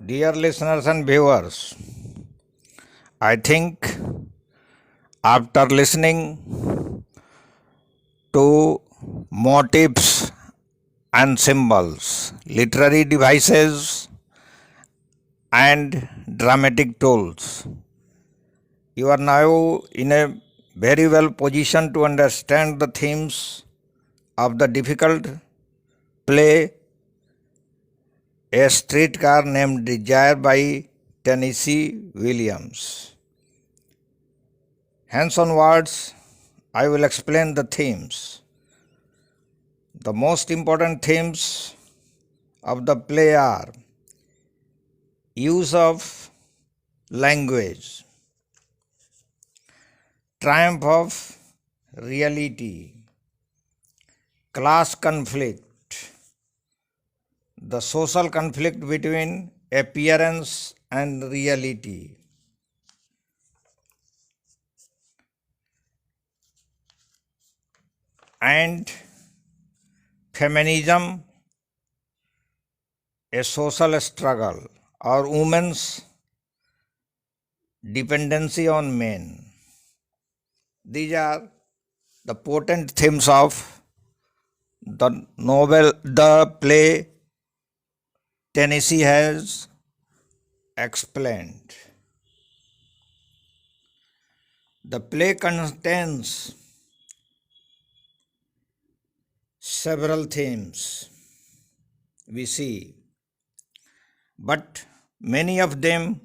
Dear listeners and viewers, I think after listening to motifs and symbols, literary devices, and dramatic tools, you are now in a very well position to understand the themes of the difficult play A Streetcar Named Desire by Tennessee Williams. Hence onwards, I will explain the themes. The most important themes of the play are use of language, triumph of reality, class conflict, the social conflict between appearance and reality, and feminism, a social struggle, or women's dependency on men. These are the potent themes of the play Tennessee has explained. The play contains several themes we see, but many of them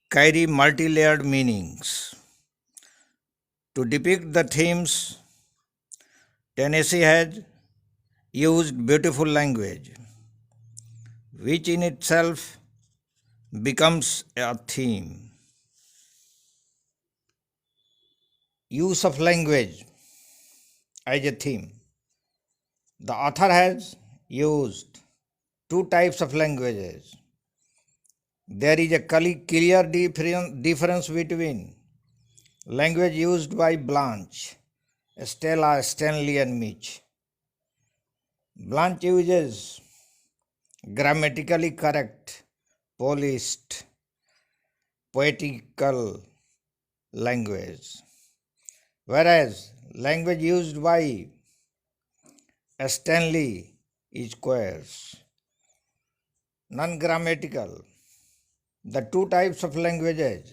carry multi-layered meanings. To depict the themes, Tennessee has used beautiful language, which in itself becomes a theme. Use of language as a theme. The author has used two types of languages. There is a clear difference between language used by Blanche, Stella, Stanley, and Mitch. Blanche uses grammatically correct, polished, poetical language, whereas language used by Stanley is squares, non-grammatical. The two types of languages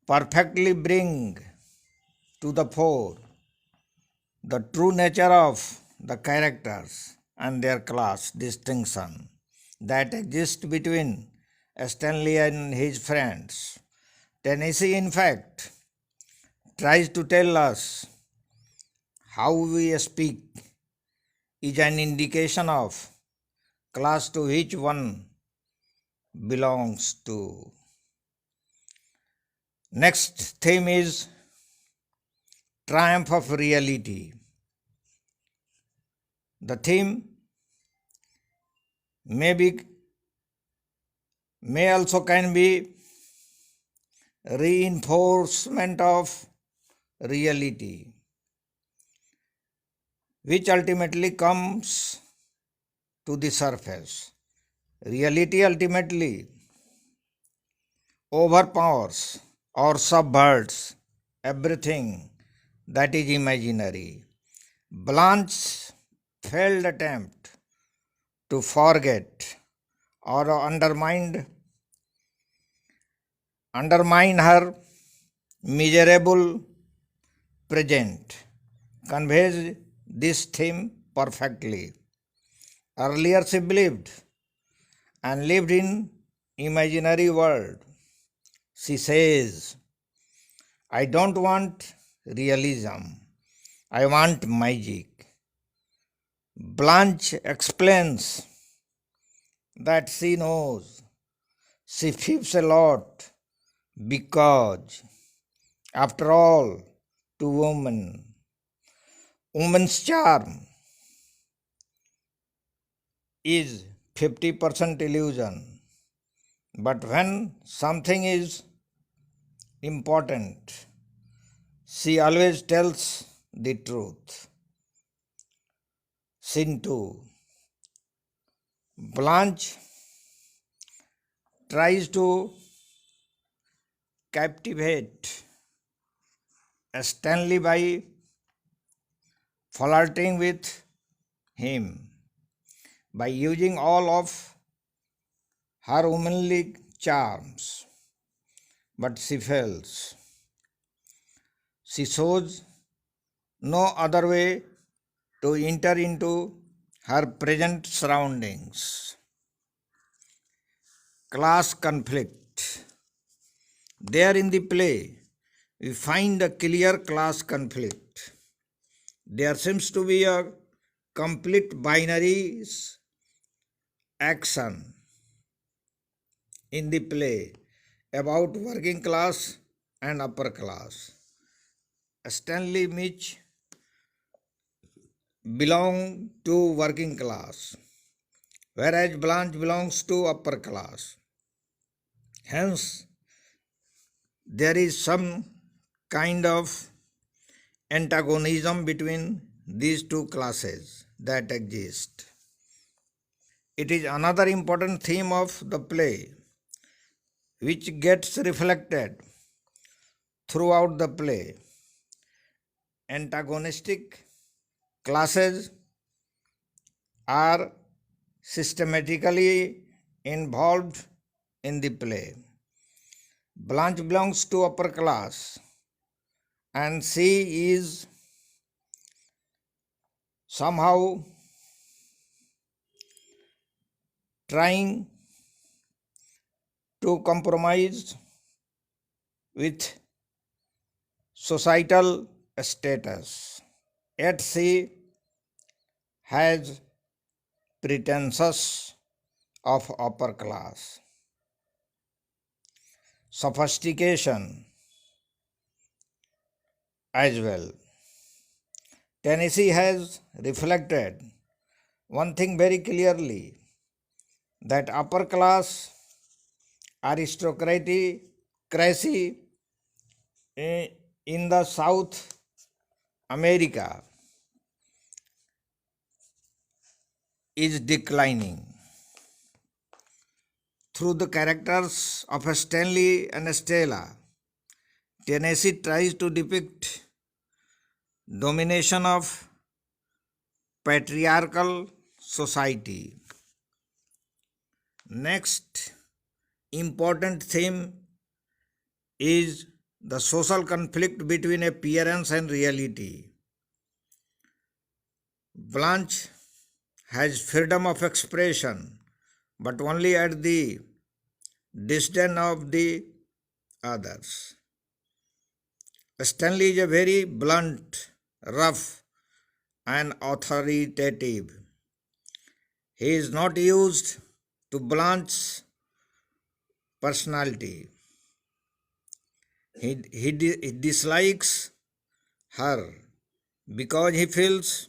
perfectly bring to the fore the true nature of the characters and their class distinction that exists between Stanley and his friends. Tennessee, in fact, tries to tell us how we speak is an indication of class to which one belongs to. Next theme is triumph of reality. The theme may also can be reinforcement of reality, which ultimately comes to the surface. Reality ultimately overpowers or subverts everything that is imaginary. Blanche's failed attempt to forget or undermine her miserable present conveys this theme perfectly. Earlier she believed and lived in imaginary world. She says, I don't want realism, I want magic. Blanche explains that she knows she fibs a lot because, after all, to woman's charm is 50% illusion. But when something is important, she always tells the truth. Scene 2. Blanche tries to captivate Stanley by flirting with him by using all of her womanly charms, but she fails. She shows no other way to enter into her present surroundings. Class conflict. There in the play, we find a clear class conflict. There seems to be a complete binary action in the play about working class and upper class. Stanley Mitch belong to working class, whereas Blanche belongs to upper class. Hence, there is some kind of antagonism between these two classes that exist. It is another important theme of the play which gets reflected throughout the play. Antagonistic classes are systematically involved in the play. Blanche belongs to upper class and she is somehow trying to compromise with societal status. Yet she has pretenses of upper class. Sophistication as well. Tennessee has reflected one thing very clearly, that upper class aristocracy in the South America is declining. Through the characters of Stanley and Stella, Tennessee tries to depict domination of patriarchal society. Next important theme is the social conflict between appearance and reality. Blanche has freedom of expression, but only at the disdain of the others. Stanley is a very blunt, rough, and authoritative. He is not used to Blanche's personality. He dislikes her because he feels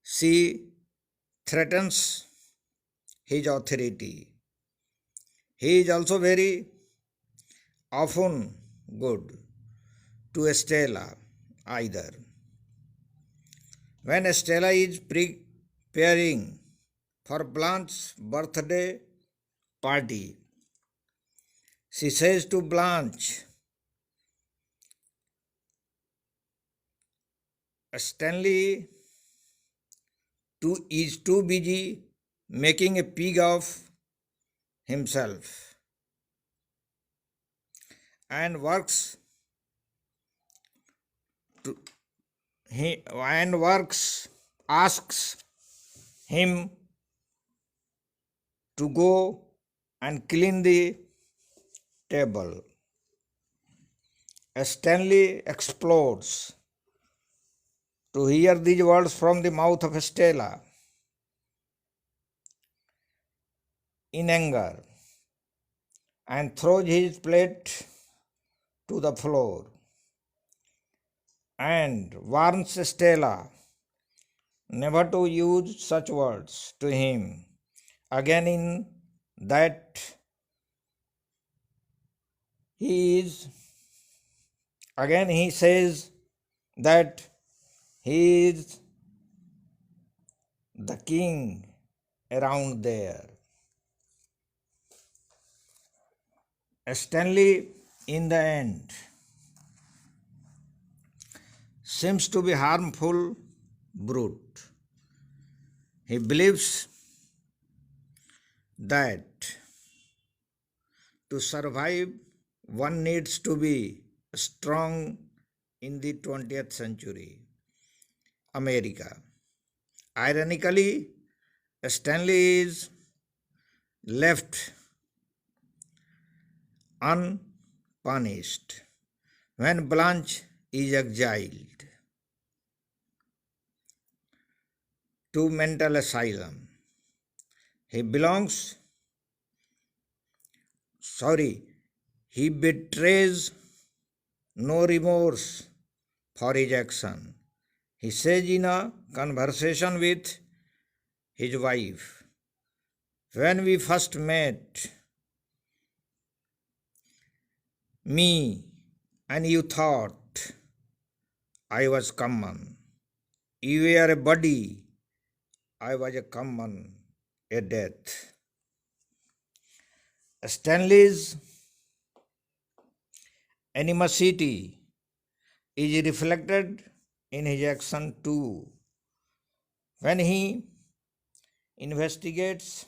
she threatens his authority. He is also very often good to Stella either. When Stella is preparing for Blanche's birthday party, she says to Blanche, Stanley is too busy making a pig of himself and asks him to go and clean the table. Stanley explodes to hear these words from the mouth of Stella in anger and throws his plate to the floor and warns Stella never to use such words to him again. In that he says that he is the king around there. Stanley, in the end, seems to be harmful brute. He believes that to survive, one needs to be strong in the 20th century America. Ironically, Stanley is left unpunished when Blanche is exiled to mental asylum. He he betrays no remorse for his action. He says in a conversation with his wife, when we first met, me and you thought I was common. You were a body, I was a common, a death. Stanley's animosity is reflected in his action too. When he investigates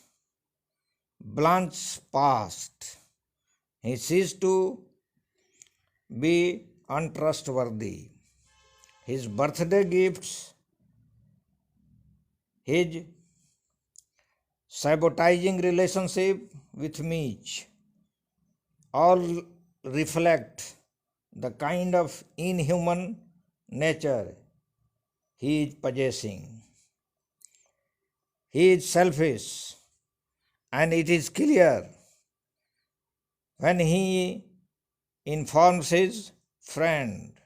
Blanche's past, he ceases to be untrustworthy. His birthday gifts, his sabotaging relationship with Mitch, all reflect the kind of inhuman nature he is possessing. He is selfish, and it is clear when he informs his friend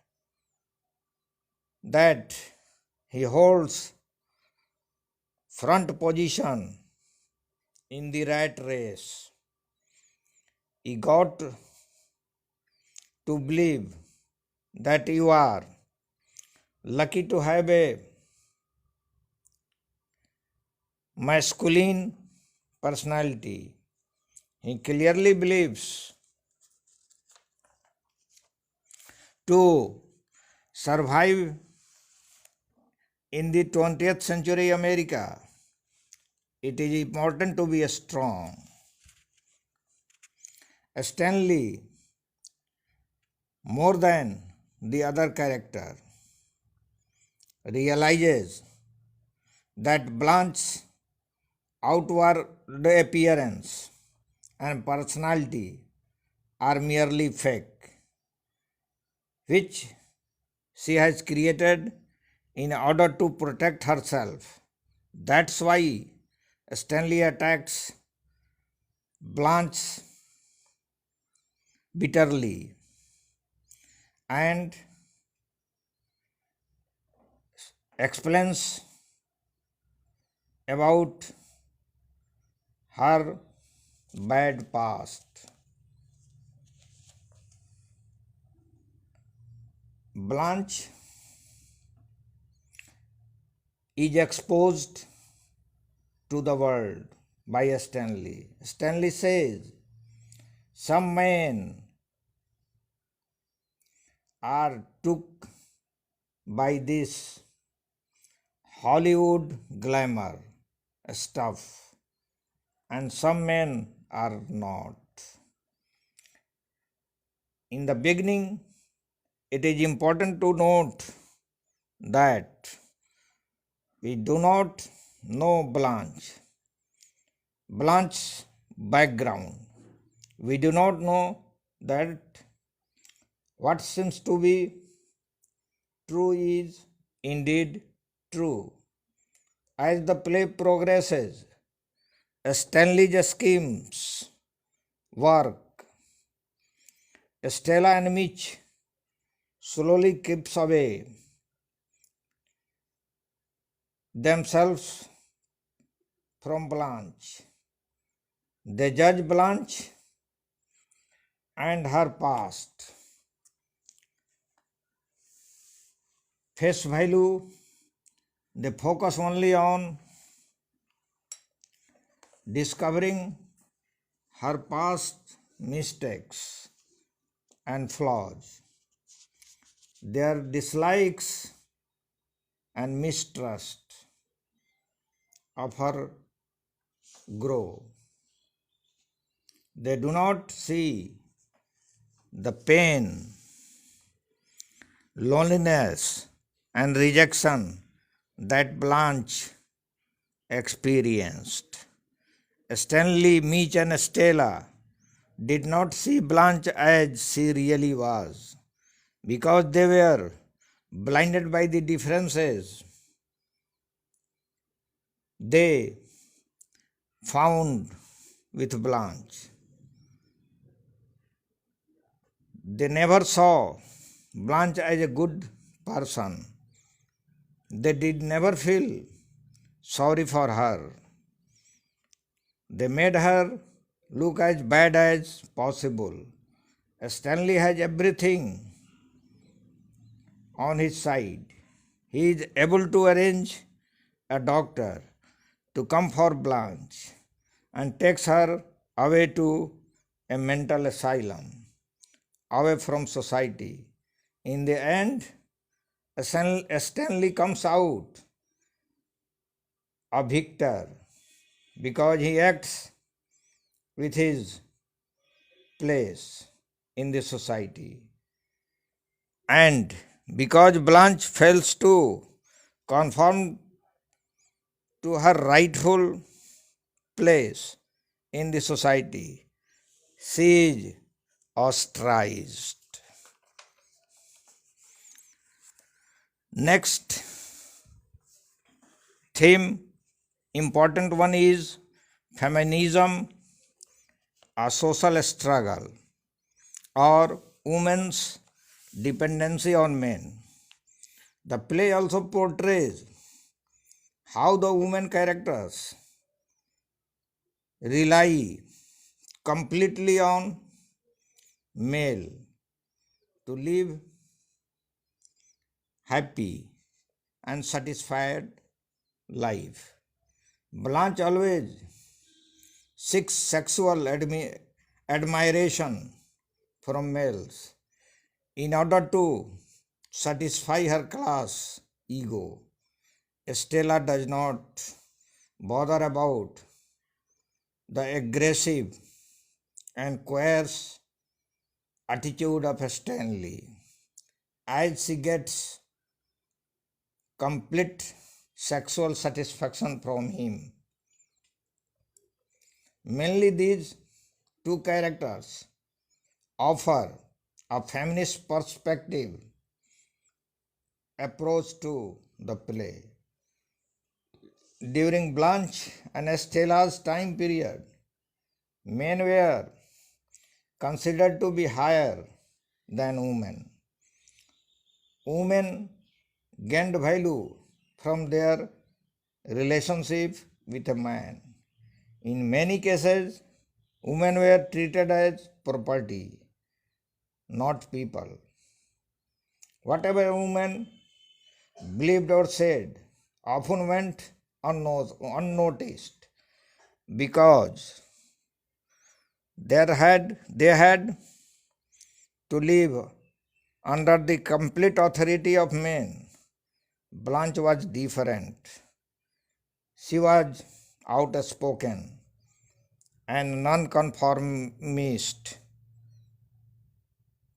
that he holds front position in the rat race. He got to believe that you are lucky to have a masculine personality. He clearly believes to survive in the 20th century America, it is important to be strong. Stanley, more than the other character, realizes that Blanche's outward appearance and personality are merely fake, which she has created in order to protect herself. That's why Stanley attacks Blanche bitterly and explains about her bad past. Blanche is exposed to the world by Stanley. Stanley says some men are took by this Hollywood glamour stuff and some men are not. In the beginning, it is important to note that we do not know Blanche's background. We do not know that what seems to be true is indeed true. As the play progresses, Stanley's schemes work. Stella and Mitch slowly keeps away themselves from Blanche. They judge Blanche and her past. Face value, they focus only on discovering her past mistakes, and flaws. Their dislikes and mistrust of her grow. They do not see the pain, loneliness, and rejection that Blanche experienced. Stanley, Mitch, and Stella did not see Blanche as she really was because they were blinded by the differences they found with Blanche. They never saw Blanche as a good person. They did never feel sorry for her. They made her look as bad as possible. Stanley has everything on his side. He is able to arrange a doctor to come for Blanche and takes her away to a mental asylum, away from society. In the end, Stanley comes out a victor because he acts with his place in the society. And because Blanche fails to conform to her rightful place in the society, she is ostracized. Next theme, important one, is feminism, a social struggle, or women's dependency on men. The play also portrays how the women characters rely completely on male to live happy and satisfied life. Blanche always seeks sexual admiration from males in order to satisfy her class ego. Stella does not bother about the aggressive and coarse attitude of Stanley as she gets complete sexual satisfaction from him. Mainly these two characters offer a feminist perspective approach to the play. During Blanche and Stella's time period, men were considered to be higher than women. Women gained value from their relationship with a man. In many cases, women were treated as property, not people. Whatever a woman believed or said often went unnoticed because they had to live under the complete authority of men. Blanche was different. She was outspoken and nonconformist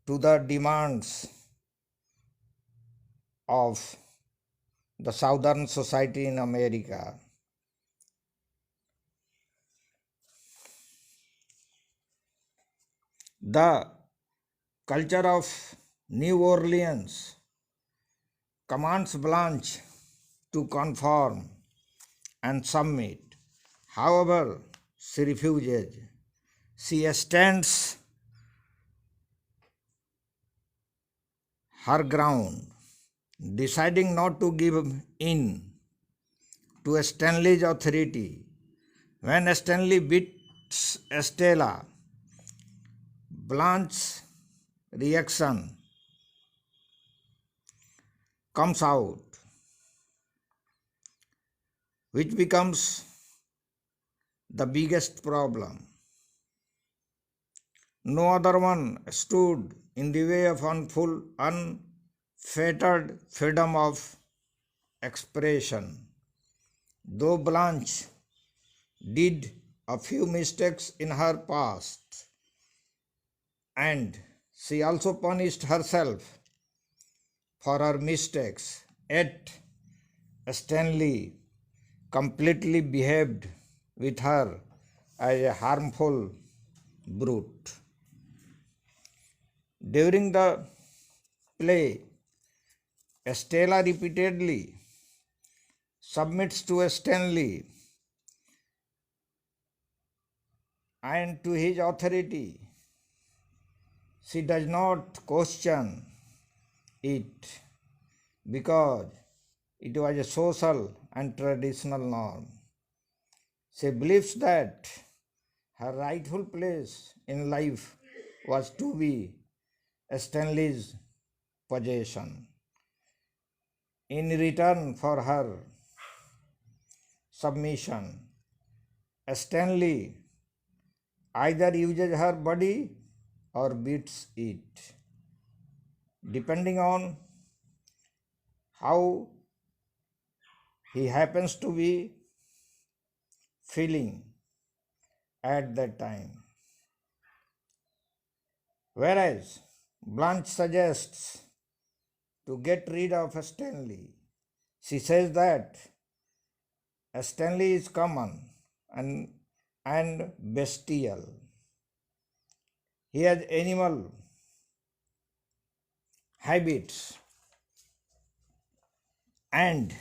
to the demands of the Southern society in America. The culture of New Orleans commands Blanche to conform and submit. However, she refuses. She stands her ground, deciding not to give in to Stanley's authority. When Stanley beats Stella, Blanche's reaction comes out, which becomes the biggest problem. No other one stood in the way of unfettered freedom of expression. Though Blanche did a few mistakes in her past, and she also punished herself for her mistakes, yet Stanley completely behaved with her as a harmful brute. During the play, Stella repeatedly submits to Stanley and to his authority. She does not question it because it was a social and traditional norm. She believes that her rightful place in life was to be Stanley's possession. In return for her submission, Stanley either uses her body or beats it, depending on how he happens to be feeling at that time. Whereas Blanche suggests to get rid of Stanley. She says that Stanley is common and bestial. He has animal habits and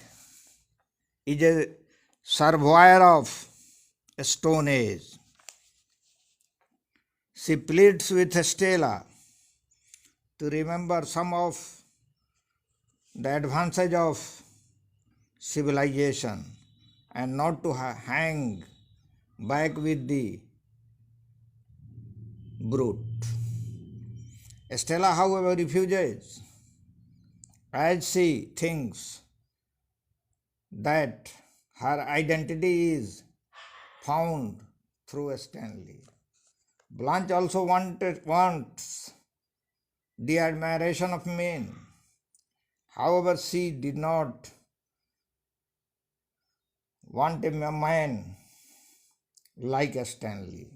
is a survivor of Stone Age. She pleads with Stella to remember some of the advantage of civilization and not to hang back with the brute. Stella, however, refuses as she thinks that her identity is found through Stanley. Blanche also wants the admiration of men. However, she did not want a man like Stanley.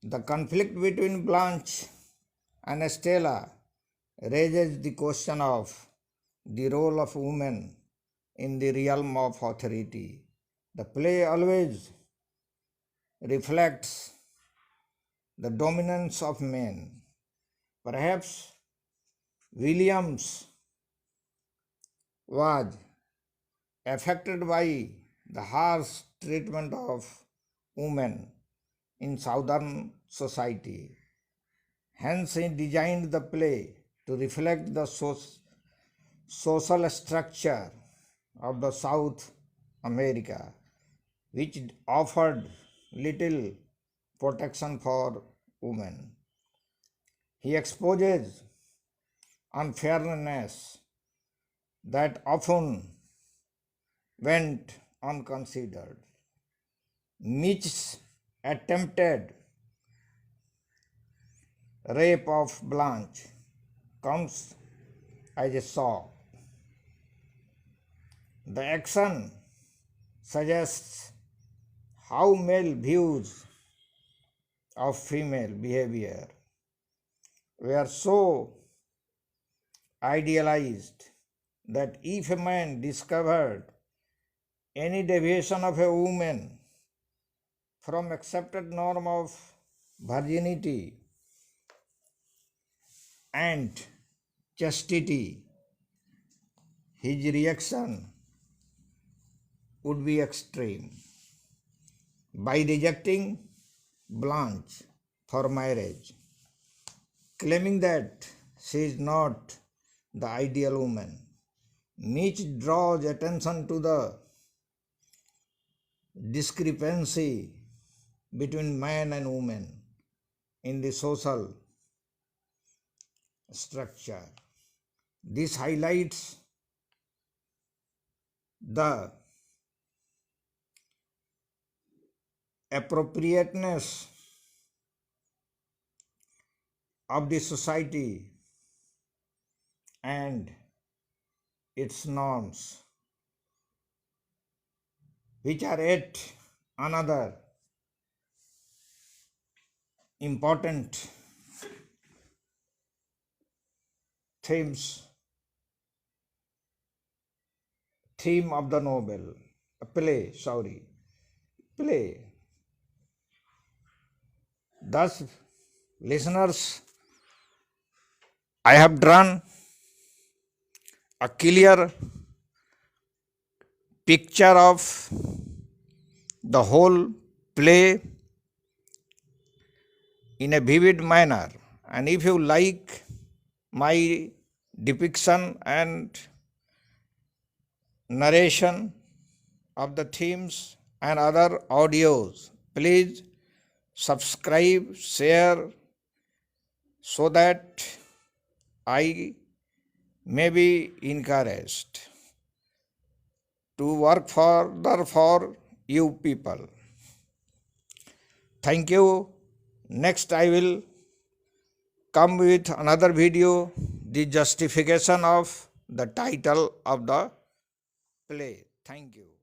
The conflict between Blanche and Stella raises the question of the role of women in the realm of authority. The play always reflects the dominance of men. Perhaps Williams was affected by the harsh treatment of women in Southern society. Hence, he designed the play to reflect the social structure of the South America, which offered little protection for women. He exposes unfairness that often went unconsidered. Mitch's attempted rape of Blanche comes as a shock. The action suggests how male views of female behavior were so idealized that if a man discovered any deviation of a woman from accepted norm of virginity and chastity, his reaction would be extreme. By rejecting Blanche for marriage, claiming that she is not the ideal woman, Mitch draws attention to the discrepancy between man and woman in the social structure. This highlights the appropriateness of the society and its norms, which are yet another important theme of the play. Thus, listeners, I have drawn a clear picture of the whole play in a vivid manner, and if you like my depiction and narration of the themes and other audios, please subscribe, share, so that I may be encouraged to work further for you people. Thank you. Next I will come with another video, the justification of the title of the play. Thank you.